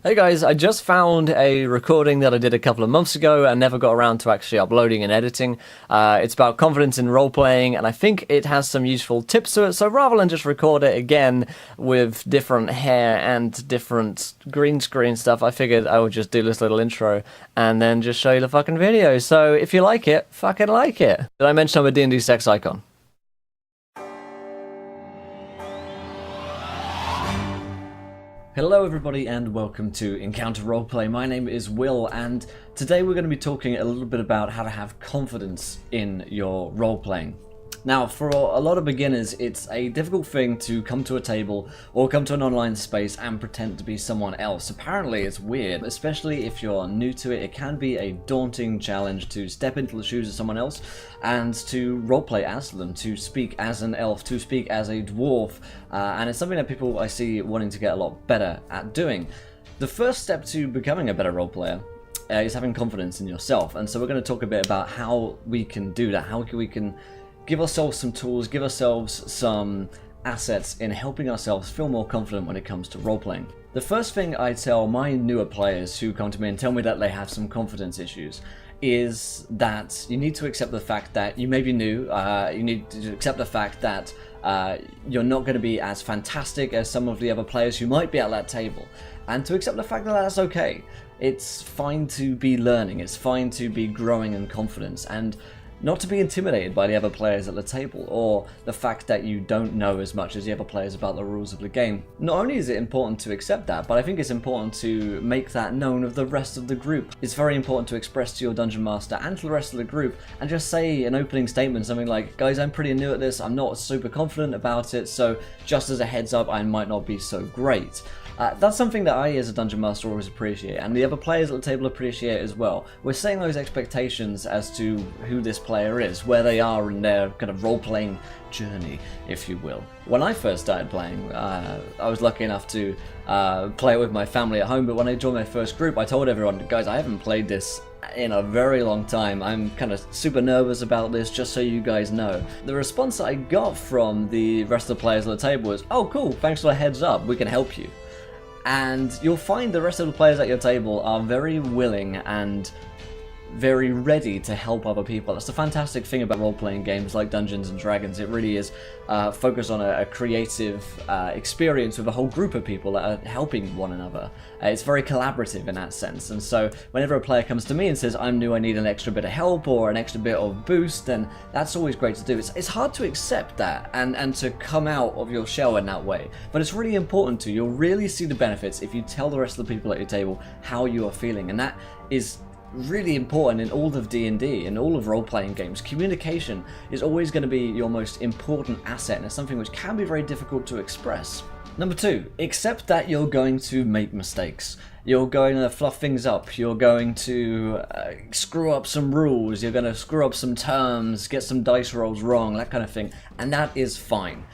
Hey guys, I just found a recording that I did a couple of months ago and never got around to actually uploading and editing. It's about confidence in role-playing, and I think it has some useful tips to it, so rather than just record it again with different hair and different green screen stuff, I figured I would just do this little intro and then just show you the fucking video. So if you like it, fucking like it. Did I mention I'm a D&D sex icon? Hello everybody and welcome to Encounter Roleplay. My name is Will and today we're going to be talking a little bit about how to have confidence in your roleplaying. Now, for a lot of beginners, it's a difficult thing to come to a table or come to an online space and pretend to be someone else. Apparently, it's weird, especially if you're new to it. It can be a daunting challenge to step into the shoes of someone else and to roleplay as them, to speak as an elf, to speak as a dwarf, and it's something that people I see wanting to get a lot better at doing. The first step to becoming a better roleplayer is having confidence in yourself, and so we're going to talk a bit about how we can do that, how we can give ourselves some tools, give ourselves some assets in helping ourselves feel more confident when it comes to role-playing. The first thing I tell my newer players who come to me and tell me that they have some confidence issues is that you need to accept the fact that you may be new, you need to accept the fact that you're not going to be as fantastic as some of the other players who might be at that table, and to accept the fact that that's okay. It's fine to be learning, it's fine to be growing in confidence, and not to be intimidated by the other players at the table, or the fact that you don't know as much as the other players about the rules of the game. Not only is it important to accept that, but I think it's important to make that known of the rest of the group. It's very important to express to your Dungeon Master and to the rest of the group, and just say an opening statement, something like, guys, I'm pretty new at this, I'm not super confident about it, so just as a heads up, I might not be so great. That's something that I, as a Dungeon Master, always appreciate, and the other players at the table appreciate as well. We're setting those expectations as to who this player is, where they are in their kind of role-playing journey, if you will. When I first started playing, I was lucky enough to play it with my family at home, but when I joined my first group, I told everyone, guys, I haven't played this in a very long time. I'm kind of super nervous about this, just so you guys know. The response that I got from the rest of the players at the table was, oh cool, thanks for the heads up, we can help you. And you'll find the rest of the players at your table are very willing and very ready to help other people. That's the fantastic thing about role-playing games like Dungeons and Dragons. It really is focused on a creative experience with a whole group of people that are helping one another. It's very collaborative in that sense, and so whenever a player comes to me and says, I'm new, I need an extra bit of help or an extra bit of boost, then that's always great to do. It's hard to accept that and to come out of your shell in that way, but it's really important to. You'll really see the benefits if you tell the rest of the people at your table how you are feeling, and that is really important in all of D&D, in all of role-playing games. Communication is always going to be your most important asset, and it's something which can be very difficult to express. Number 2, accept that you're going to make mistakes. You're going to fluff things up, you're going to screw up some rules, you're going to screw up some terms, get some dice rolls wrong, that kind of thing, and that is fine.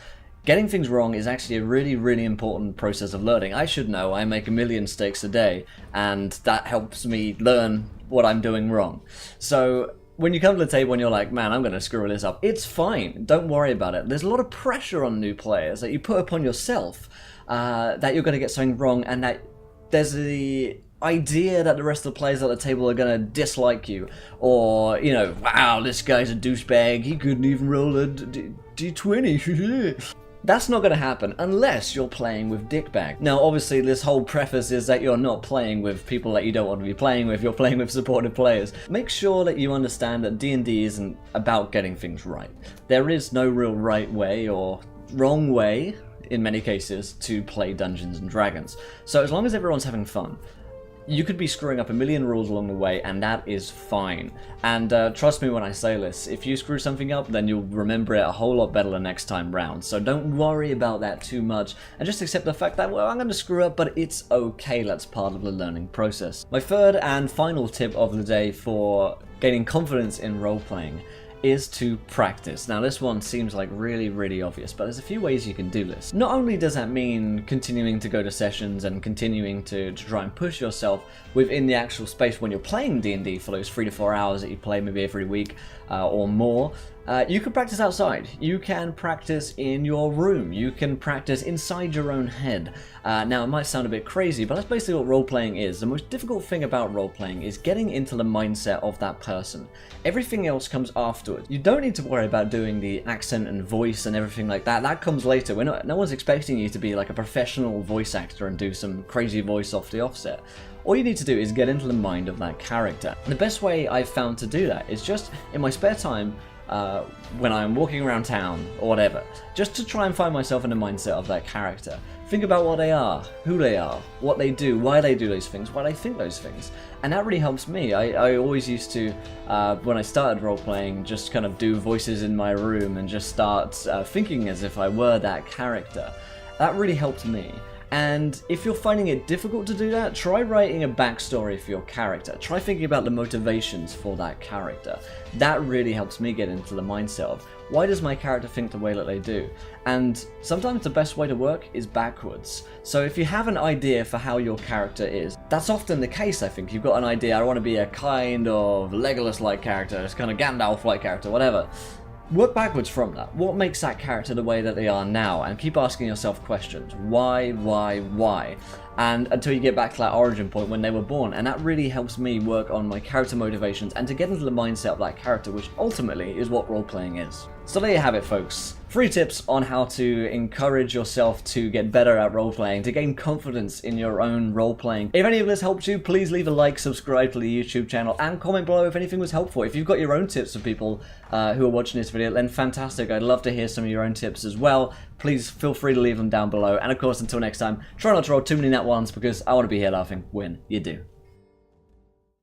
Getting things wrong is actually a really, really important process of learning. I should know, I make a million mistakes a day, and that helps me learn what I'm doing wrong. So when you come to the table and you're like, man, I'm going to screw this up, it's fine. Don't worry about it. There's a lot of pressure on new players that you put upon yourself that you're going to get something wrong, and that there's the idea that the rest of the players at the table are going to dislike you, or, you know, wow, this guy's a douchebag, he couldn't even roll a D20. That's not going to happen unless you're playing with dickbag. Now, obviously, this whole preface is that you're not playing with people that you don't want to be playing with, you're playing with supportive players. Make sure that you understand that D&D isn't about getting things right. There is no real right way or wrong way, in many cases, to play Dungeons and Dragons. So as long as everyone's having fun, you could be screwing up a million rules along the way, and that is fine. And trust me when I say this, if you screw something up, then you'll remember it a whole lot better the next time round. So don't worry about that too much, and just accept the fact that, well, I'm going to screw up, but it's okay, that's part of the learning process. My third and final tip of the day for gaining confidence in role-playing is to practice. Now this one seems like really, really obvious, but there's a few ways you can do this. Not only does that mean continuing to go to sessions and continuing to try and push yourself within the actual space when you're playing D&D for those 3 to 4 hours that you play maybe every week or more, You can practice outside. You can practice in your room. You can practice inside your own head. Now, it might sound a bit crazy, but that's basically what role-playing is. The most difficult thing about role-playing is getting into the mindset of that person. Everything else comes afterwards. You don't need to worry about doing the accent and voice and everything like that. That comes later. No one's expecting you to be like a professional voice actor and do some crazy voice off the offset. All you need to do is get into the mind of that character. And the best way I've found to do that is just in my spare time, when I'm walking around town or whatever, just to try and find myself in the mindset of that character. Think about what they are, who they are, what they do, why they do those things, why they think those things. And that really helps me. I always used to, when I started role-playing, just kind of do voices in my room and just start thinking as if I were that character. That really helped me. And if you're finding it difficult to do that, try writing a backstory for your character. Try thinking about the motivations for that character. That really helps me get into the mindset of, why does my character think the way that they do? And sometimes the best way to work is backwards. So if you have an idea for how your character is, that's often the case, I think. You've got an idea, I want to be a kind of Legolas-like character, it's kind of Gandalf-like character, whatever. Work backwards from that. What makes that character the way that they are now? And keep asking yourself questions. Why? And until you get back to that origin point when they were born. And that really helps me work on my character motivations and to get into the mindset of that character, which ultimately is what role-playing is. So there you have it, folks. 3 tips on how to encourage yourself to get better at role-playing, to gain confidence in your own role-playing. If any of this helped you, please leave a like, subscribe to the YouTube channel, and comment below if anything was helpful. If you've got your own tips for people who are watching this video, then fantastic. I'd love to hear some of your own tips as well. Please feel free to leave them down below. And of course, until next time, try not to roll too many nat ones because I want to be here laughing when you do.